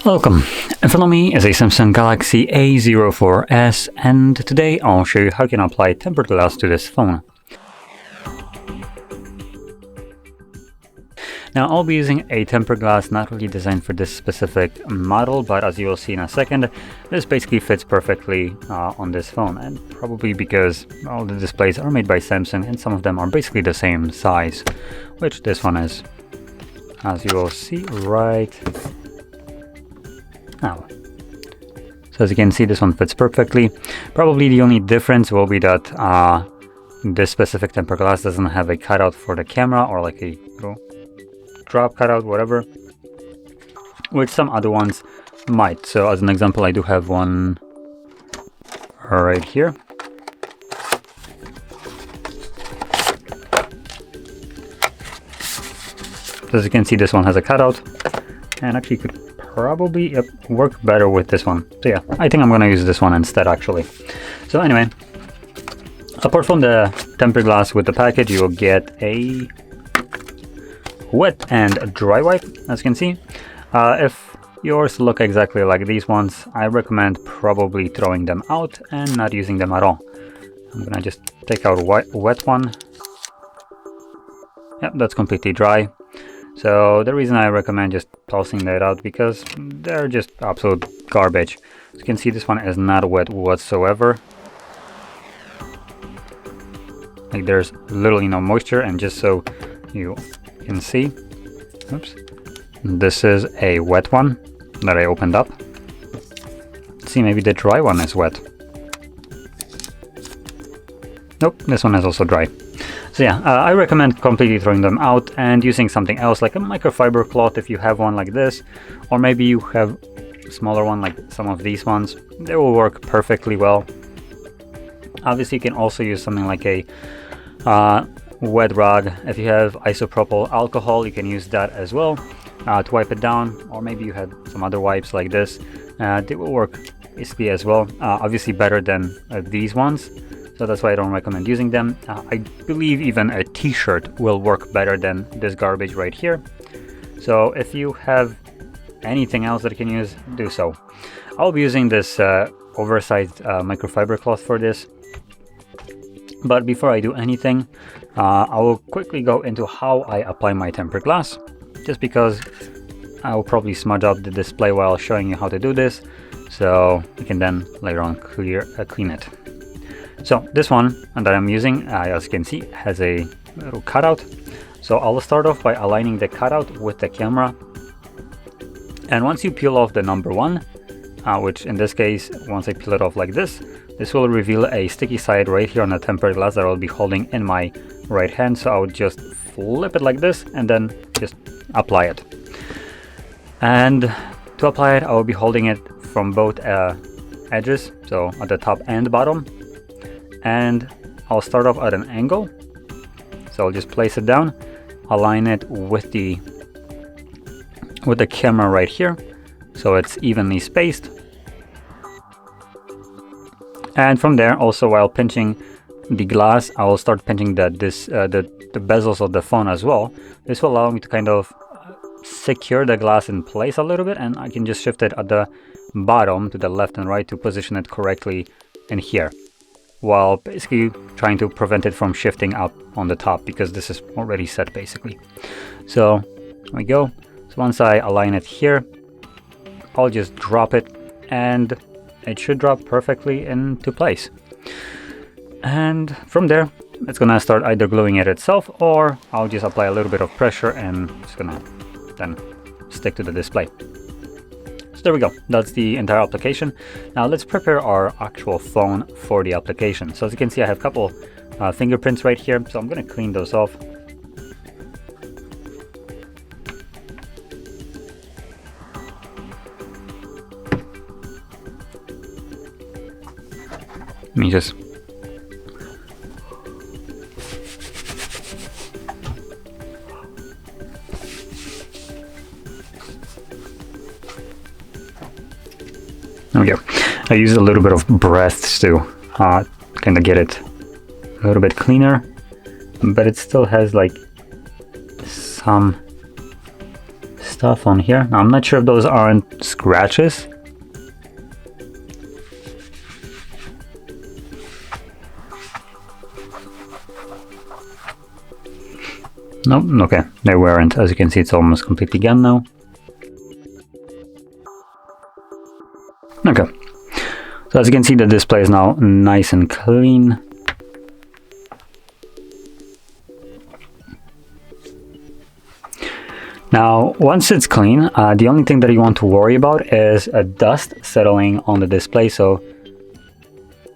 Welcome. In front of me is a Samsung Galaxy A04s, and today I'll show you how you can apply tempered glass to this phone. Now I'll be using a tempered glass not really designed for this specific model, but as you will see in a second, this basically fits perfectly on this phone, and probably because all the displays are made by Samsung and some of them are basically the same size, which this one is, as you will see right now. So as you can see, this one fits perfectly. Probably the only difference will be that this specific tempered glass doesn't have a cutout for the camera, or like a little drop cutout, whatever, which some other ones might. So as an example, I do have one right here. So as you can see, this one has a cutout, and actually could probably work better with this one. So yeah, I think I'm gonna use this one instead actually. So anyway, apart from the tempered glass with the package, you will get a wet and dry wipe, as you can see. If yours look exactly like these ones, I recommend probably throwing them out and not using them at all. I'm gonna just take out a wet one. Yep, that's completely dry. So the reason I recommend just tossing that out, because they're just absolute garbage. As you can see, this one is not wet whatsoever. Like, there's literally no moisture, and just so you can see, oops, this is a wet one that I opened up. Let's see, maybe the dry one is wet. Nope, this one is also dry. So yeah, I recommend completely throwing them out and using something else, like a microfiber cloth if you have one like this, or maybe you have a smaller one like some of these ones. They will work perfectly well. Obviously, you can also use something like a wet rag. If you have isopropyl alcohol, you can use that as well to wipe it down, or maybe you had some other wipes like this. They will work basically as well. Obviously better than these ones. So that's why I don't recommend using them. I believe even a t-shirt will work better than this garbage right here. So if you have anything else that you can use, do so. I'll be using this oversized microfiber cloth for this. But before I do anything, I will quickly go into how I apply my tempered glass, just because I will probably smudge up the display while showing you how to do this, so you can then later on clean it. So this one that I'm using, as you can see, has a little cutout. So I'll start off by aligning the cutout with the camera. And once you peel off the number one, which in this case, once I peel it off like this will reveal a sticky side right here on the tempered glass that I'll be holding in my right hand. So I would just flip it like this and then just apply it. And to apply it, I will be holding it from both edges, so at the top and bottom. And I'll start off at an angle, so I'll just place it down, align it with the camera right here, so it's evenly spaced. And from there, also while pinching the glass, I will start pinching the bezels of the phone as well. This will allow me to kind of secure the glass in place a little bit, and I can just shift it at the bottom to the left and right to position it correctly in here, while basically trying to prevent it from shifting up on the top, because this is already set basically. So there we go. So once I align it here, I'll just drop it, and it should drop perfectly into place. And from there, it's gonna start either gluing it itself, or I'll just apply a little bit of pressure and it's gonna then stick to the display. So there we go, that's the entire application. Now let's prepare our actual phone for the application. So as you can see, I have a couple fingerprints right here, so I'm going to clean those off. Let me just there we go. I use a little bit of breaths to kind of get it a little bit cleaner, but it still has like some stuff on here. Now, I'm not sure if those aren't scratches. Nope, okay, they weren't. As you can see, it's almost completely gone now. Okay, so as you can see, the display is now nice and clean. Now, once it's clean, the only thing that you want to worry about is dust settling on the display. So,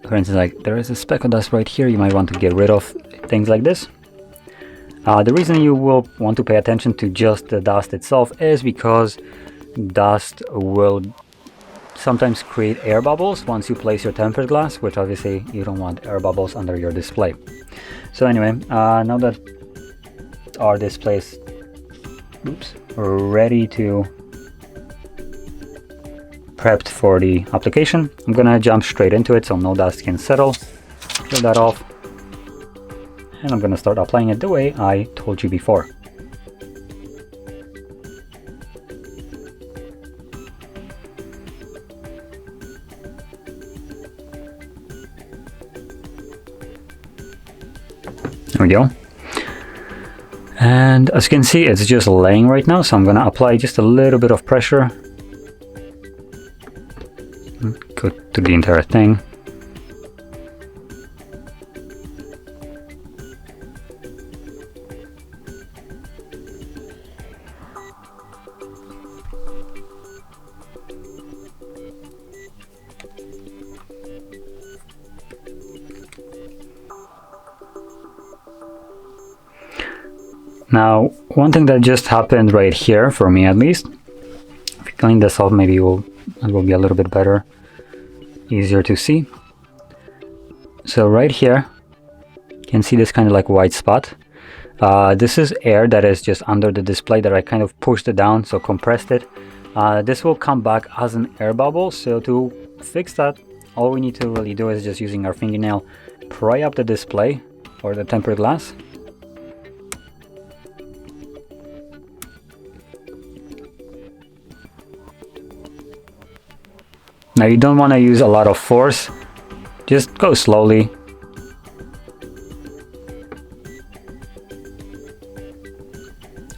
for instance, like there is a speck of dust right here, you might want to get rid of things like this. The reason you will want to pay attention to just the dust itself is because dust will sometimes create air bubbles once you place your tempered glass, which obviously you don't want air bubbles under your display. So anyway, now that our display is ready to prepped for the application, I'm gonna jump straight into it so no dust can settle. Peel that off. And I'm going to start applying it the way I told you before. There we go. And as you can see, it's just laying right now, so I'm going to apply just a little bit of pressure. Go to the entire thing. Now, one thing that just happened right here, for me at least, if you clean this off, maybe it will be a little bit better, easier to see. So right here, you can see this kind of like white spot. This is air that is just under the display that I kind of pushed it down, so compressed it. This will come back as an air bubble, so to fix that, all we need to really do is just using our fingernail, pry up the display or the tempered glass. Now you don't want to use a lot of force, just go slowly.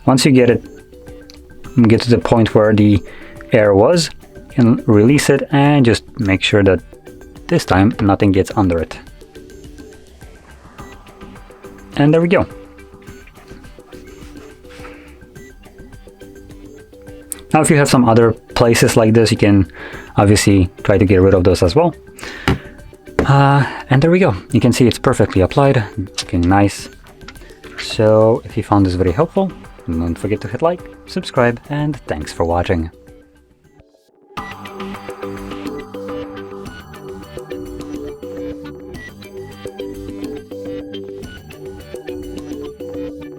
Once you get to the point where the air was, you can release it and just make sure that this time nothing gets under it. And there we go. Now if you have some other places like this, you can obviously try to get rid of those as well. And there we go. You can see it's perfectly applied, looking nice. So if you found this video helpful, don't forget to hit like, subscribe, and thanks for watching.